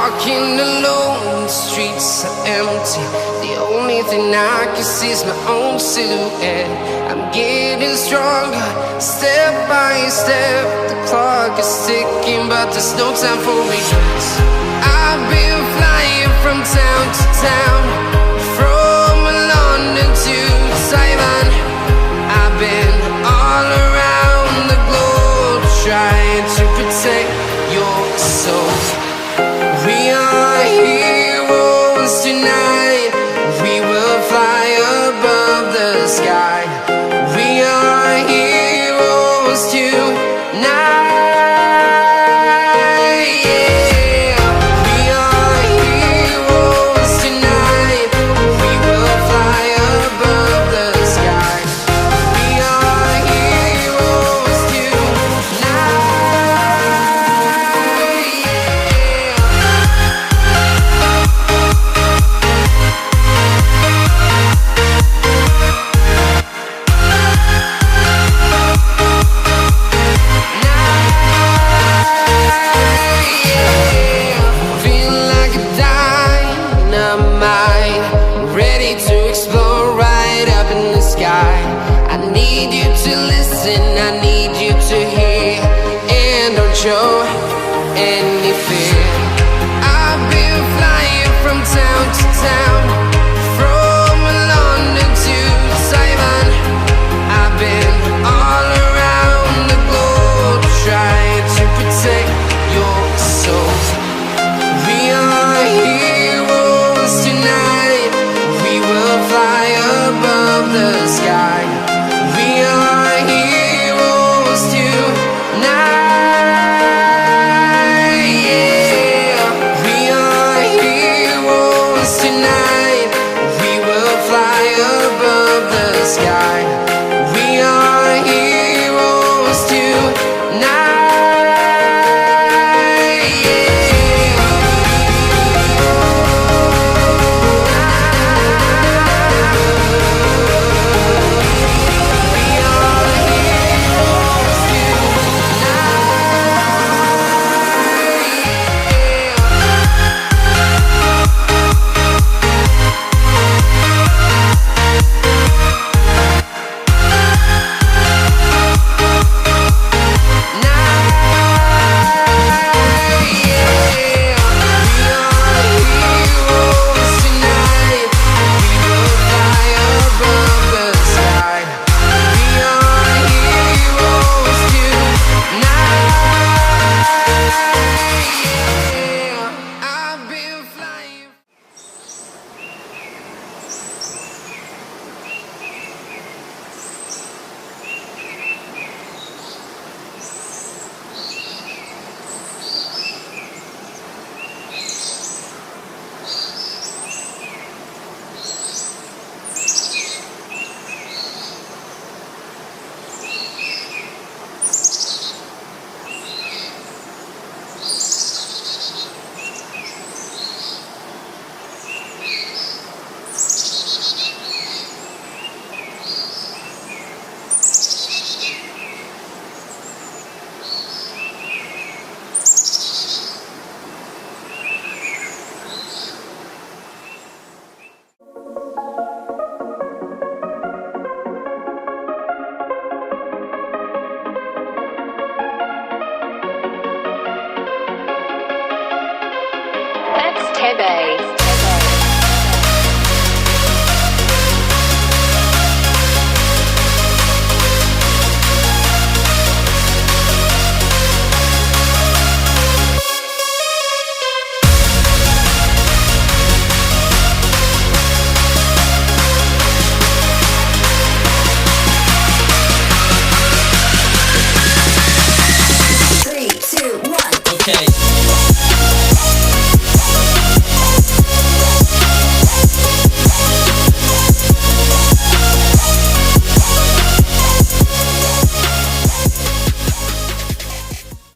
walking alone, the streets are empty. The only thing I can see is my own silhouette. I'm getting stronger, step by step. The clock is ticking, but there's no time for regrets. I've been flying from town to town, from London to Taiwan. I've been all around the globe, trying to protect your soul. We are heroes tonight. We will fly above the sky. We are heroes tonight. I need you to listen, I need you to hear, and don't show any fear. I've been flying from town to town, from London to Taiwan. I've been all around the globe, trying to protect your soul. We are heroes tonight. We will fly above the sky. We are heroes tonight. Yeah. We are heroes tonight. We will fly above the sky. We are heroes tonight. That's Tebe.